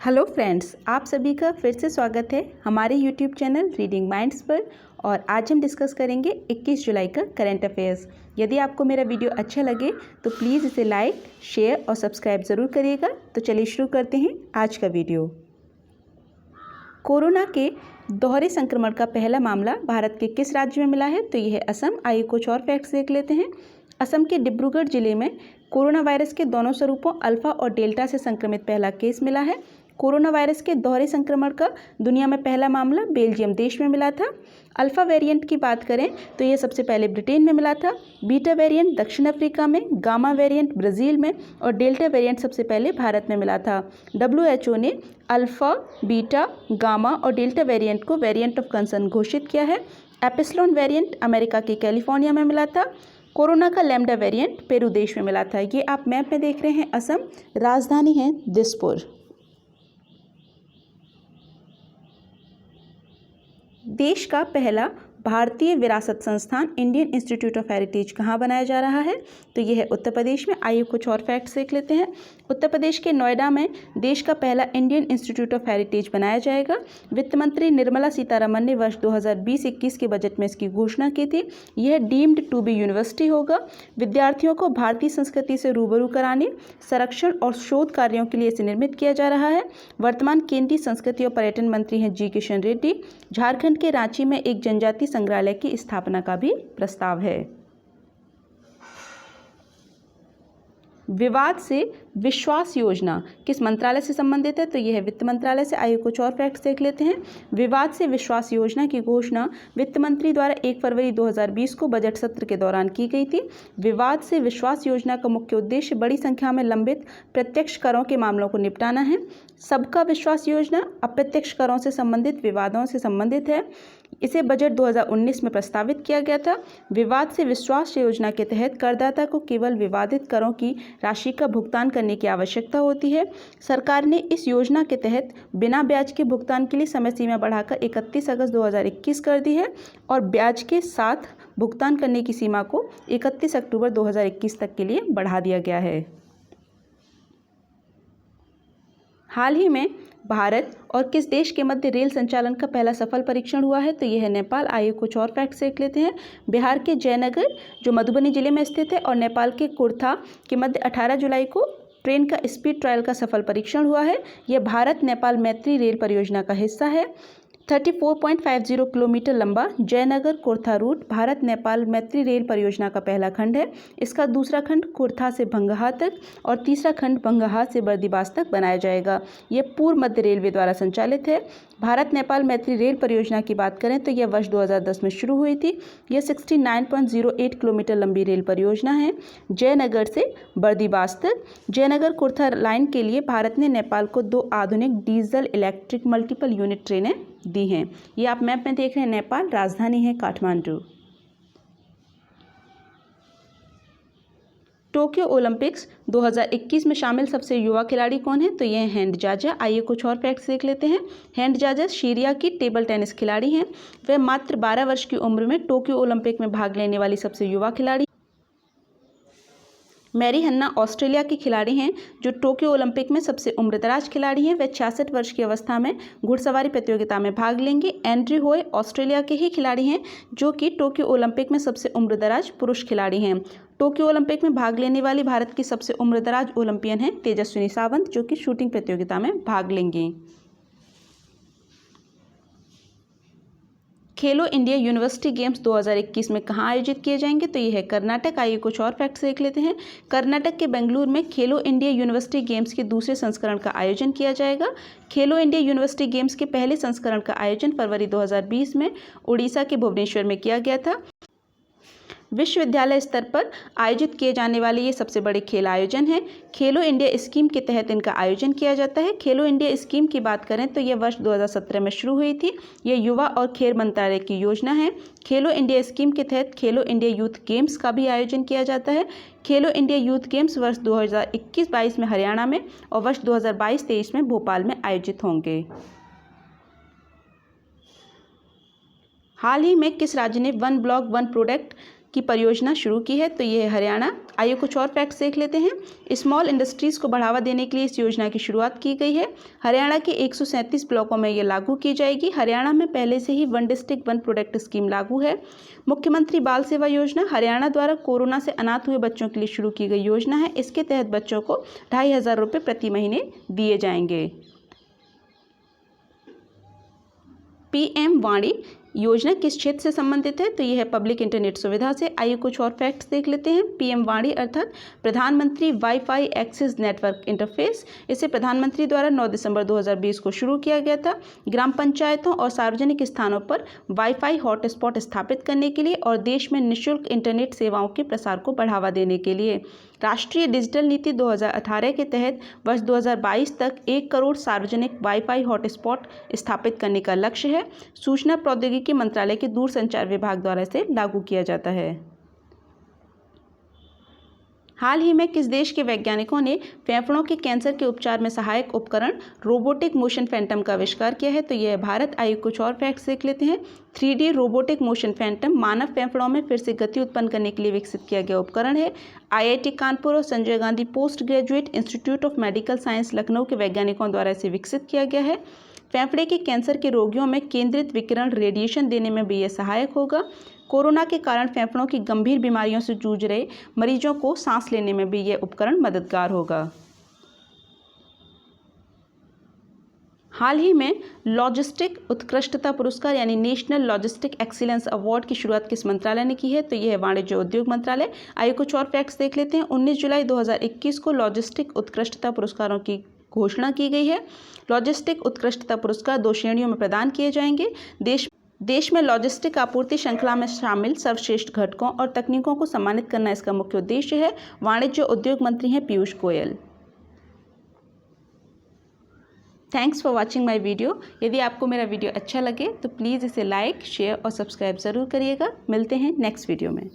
Hello friends, आप सभी का फिर से स्वागत है हमारे यूट्यूब चैनल रीडिंग माइंड्स पर। और आज हम डिस्कस करेंगे 21 जुलाई का करंट अफेयर्स। यदि आपको मेरा वीडियो अच्छा लगे तो प्लीज़ इसे लाइक, शेयर और सब्सक्राइब ज़रूर करिएगा। तो चलिए शुरू करते हैं आज का वीडियो। कोरोना के दोहरे संक्रमण का पहला मामला भारत के किस राज्य में मिला है? तो यह है असम। आइए कुछ और फैक्ट्स देख लेते हैं। असम के डिब्रूगढ़ जिले में कोरोना वायरस के दोनों स्वरूपों अल्फा और डेल्टा से संक्रमित पहला केस मिला है। कोरोना वायरस के दोहरे संक्रमण का दुनिया में पहला मामला बेल्जियम देश में मिला था। अल्फा वेरिएंट की बात करें तो यह सबसे पहले ब्रिटेन में मिला था, बीटा वेरिएंट दक्षिण अफ्रीका में, गामा वेरिएंट ब्राज़ील में और डेल्टा वेरिएंट सबसे पहले भारत में मिला था। WHO ने अल्फा, बीटा, गामा और डेल्टा वेरिएंट को वेरिएंट ऑफ कंसर्न घोषित किया है। एपिसिलॉन वेरिएंट अमेरिका के कैलिफोर्निया में मिला था। कोरोना का लैम्डा वेरिएंट पेरू देश में मिला था। ये आप मैप में देख रहे हैं असम, राजधानी है दिसपुर। देश का पहला भारतीय विरासत संस्थान इंडियन इंस्टीट्यूट ऑफ हेरिटेज कहाँ बनाया जा रहा है? तो यह है उत्तर प्रदेश में। आइए कुछ और फैक्ट्स देख लेते हैं। उत्तर प्रदेश के नोएडा में देश का पहला इंडियन इंस्टीट्यूट ऑफ हेरिटेज बनाया जाएगा। वित्त मंत्री निर्मला सीतारमन ने वर्ष 2020-21 के बजट में इसकी घोषणा की थी। यह डीम्ड टू बी यूनिवर्सिटी होगा। विद्यार्थियों को भारतीय संस्कृति से रूबरू कराने, संरक्षण और शोध कार्यों के लिए इसे निर्मित किया जा रहा है। वर्तमान केंद्रीय संस्कृति और पर्यटन मंत्री हैं जी किशन रेड्डी। झारखंड के रांची में एक जनजाति संग्रहालय की स्थापना का भी प्रस्ताव है। विवाद से विश्वास योजना किस मंत्रालय से संबंधित है? तो यह है वित्त मंत्रालय से। आइए कुछ और फैक्ट्स देख लेते हैं। विवाद से विश्वास योजना की घोषणा वित्त मंत्री द्वारा 1 फरवरी 2020 को बजट सत्र के दौरान की गई थी। विवाद से विश्वास योजना का मुख्य उद्देश्य बड़ी संख्या में लंबित प्रत्यक्ष करों के मामलों को निपटाना है। सबका विश्वास योजना अप्रत्यक्ष करों से संबंधित विवादों से संबंधित है। इसे बजट 2019 में प्रस्तावित किया गया था। विवाद से विश्वास योजना के तहत करदाता को केवल विवादित करों की राशि का भुगतान करने की आवश्यकता होती है। सरकार ने इस योजना के तहत बिना ब्याज के भुगतान के लिए समय सीमा बढ़ाकर 31 अगस्त 2021 कर दी है और ब्याज के साथ भुगतान करने की सीमा को 31 अक्टूबर 2021 तक के लिए बढ़ा दिया गया है। हाल ही में भारत और किस देश के मध्य रेल संचालन का पहला सफल परीक्षण हुआ है? तो यह है नेपाल। आइए कुछ और फैक्ट्स देख लेते हैं। बिहार के जयनगर जो मधुबनी जिले में स्थित है और नेपाल के कुर्था के मध्य 18 जुलाई को ट्रेन का स्पीड ट्रायल का सफल परीक्षण हुआ है। यह भारत नेपाल मैत्री रेल परियोजना का हिस्सा है। 34.50 किलोमीटर लंबा जयनगर कुर्था रूट भारत नेपाल मैत्री रेल परियोजना का पहला खंड है। इसका दूसरा खंड कुर्था से भंगहा तक और तीसरा खंड भंगहा से बर्दिवास तक बनाया जाएगा। यह पूर्व मध्य रेलवे द्वारा संचालित है। भारत नेपाल मैत्री रेल परियोजना की बात करें तो यह वर्ष 2010 में शुरू हुई थी। यह 69.08 किलोमीटर लंबी रेल परियोजना है जयनगर से बर्दिवास तक। जयनगर कुर्था लाइन के लिए भारत ने नेपाल को 2 आधुनिक डीजल इलेक्ट्रिक मल्टीपल यूनिट ट्रेनें दी हैं। ये आप मैप में देख रहे हैं नेपाल, राजधानी है काठमांडू। टोक्यो ओलंपिक्स 2021 में शामिल सबसे युवा खिलाड़ी कौन है? तो ये हैं हैंड जाजा। आइए कुछ और फैक्ट्स देख लेते हैं। हैंड जाजा सीरिया की टेबल टेनिस खिलाड़ी हैं। वह मात्र 12 वर्ष की उम्र में टोक्यो ओलंपिक में भाग लेने वाली सबसे युवा खिलाड़ी। मैरी हन्ना ऑस्ट्रेलिया की खिलाड़ी हैं जो टोक्यो ओलंपिक में सबसे उम्रदराज खिलाड़ी हैं। वह 66 वर्ष की अवस्था में घुड़सवारी प्रतियोगिता में भाग लेंगे। एंड्रयू होय ऑस्ट्रेलिया के ही खिलाड़ी हैं जो कि टोक्यो ओलंपिक में सबसे उम्रदराज पुरुष खिलाड़ी हैं। टोक्यो ओलंपिक में भाग लेने वाली भारत की सबसे उम्रदराज ओलंपियन हैं तेजस्विनी सावंत जो कि शूटिंग प्रतियोगिता में भाग लेंगी। खेलो इंडिया यूनिवर्सिटी गेम्स 2021 में कहाँ आयोजित किए जाएंगे? तो यह है कर्नाटक। आइए कुछ और फैक्ट्स देख लेते हैं। कर्नाटक के बेंगलुरु में खेलो इंडिया यूनिवर्सिटी गेम्स के दूसरे संस्करण का आयोजन किया जाएगा। खेलो इंडिया यूनिवर्सिटी गेम्स के पहले संस्करण का आयोजन फरवरी 2020 में उड़ीसा के भुवनेश्वर में किया गया था। विश्वविद्यालय स्तर पर आयोजित किए जाने वाले ये सबसे बड़े खेल आयोजन हैं। खेलो इंडिया स्कीम के तहत इनका आयोजन किया जाता है। खेलो इंडिया स्कीम की बात करें तो यह वर्ष 2017 में शुरू हुई थी। यह युवा और खेल मंत्रालय की योजना है। खेलो इंडिया स्कीम के तहत खेलो इंडिया यूथ गेम्स का भी आयोजन किया जाता है। खेलो इंडिया यूथ गेम्स वर्ष 2021-22 में हरियाणा में और वर्ष 2022-23 में भोपाल में आयोजित होंगे। हाल ही में किस राज्य ने वन ब्लॉक वन प्रोडक्ट की परियोजना शुरू की है, तो ये है हरियाणा। आइए कुछ और फैक्ट्स देख लेते हैं। स्मॉल इंडस्ट्रीज़ को बढ़ावा देने के लिए इस योजना की शुरुआत की गई है। हरियाणा के 137 ब्लॉकों में ये लागू की जाएगी। हरियाणा में पहले से ही 1 डिस्ट्रिक्ट 1 प्रोडक्ट स्कीम लागू है। मुख्यमंत्री बाल सेवा योजना हरियाणा द्वारा कोरोना से अनाथ हुए बच्चों के लिए शुरू की गई योजना है। इसके तहत बच्चों को 2500 रुपये प्रति महीने दिए जाएंगे। PM वाणी योजना किस क्षेत्र से संबंधित है, तो यह है पब्लिक इंटरनेट सुविधा से। आइए कुछ और फैक्ट्स देख लेते हैं। PM वाणी अर्थात प्रधानमंत्री वाईफाई एक्सेस नेटवर्क इंटरफेस, इसे प्रधानमंत्री द्वारा 9 दिसंबर 2020 को शुरू किया गया था। ग्राम पंचायतों और सार्वजनिक स्थानों पर वाईफाई हॉटस्पॉट स्थापित करने के लिए और देश में निःशुल्क इंटरनेट सेवाओं के प्रसार को बढ़ावा देने के लिए। राष्ट्रीय डिजिटल नीति 2018 के तहत वर्ष 2022 तक 1 करोड़ सार्वजनिक वाईफाई हॉटस्पॉट स्थापित करने का लक्ष्य है। सूचना प्रौद्योगिकी मंत्रालय के दूरसंचार विभाग द्वारा इसे लागू किया जाता है। हाल ही में किस देश के वैज्ञानिकों ने फेफड़ों के कैंसर के उपचार में सहायक उपकरण रोबोटिक मोशन फैंटम का आविष्कार किया है, तो यह है भारत। आइए कुछ और फैक्ट्स देख लेते हैं। 3D रोबोटिक मोशन फैंटम मानव फेफड़ों में फिर से गति उत्पन्न करने के लिए विकसित किया गया उपकरण है। IIT कानपुर और Sanjay Gandhi post graduate institute of medical science Lucknow के वैज्ञानिकों द्वारा इसे विकसित किया गया है। फेफड़े के कैंसर के रोगियों में केंद्रित विकिरण रेडिएशन देने में भी यह सहायक होगा। कोरोना के कारण फेफड़ों की गंभीर बीमारियों से जूझ रहे मरीजों को सांस लेने में भी यह उपकरण मददगार होगा। हाल ही में लॉजिस्टिक उत्कृष्टता पुरस्कार यानी नेशनल लॉजिस्टिक एक्सीलेंस अवार्ड की शुरुआत किस मंत्रालय ने की है, तो यह है वाणिज्य उद्योग मंत्रालय। आइए कुछ और फैक्ट्स देख लेते हैं। 19 जुलाई 2021 को लॉजिस्टिक उत्कृष्टता पुरस्कारों की घोषणा की गई है। लॉजिस्टिक उत्कृष्टता पुरस्कार 2 श्रेणियों में प्रदान किए जाएंगे। देश में लॉजिस्टिक आपूर्ति श्रृंखला में शामिल सर्वश्रेष्ठ घटकों और तकनीकों को सम्मानित करना इसका मुख्य उद्देश्य है। वाणिज्य उद्योग मंत्री हैं Piyush Goyal. Thanks for watching my video. यदि आपको मेरा वीडियो अच्छा लगे तो प्लीज़ इसे लाइक, शेयर और सब्सक्राइब ज़रूर करिएगा। मिलते हैं नेक्स्ट वीडियो में।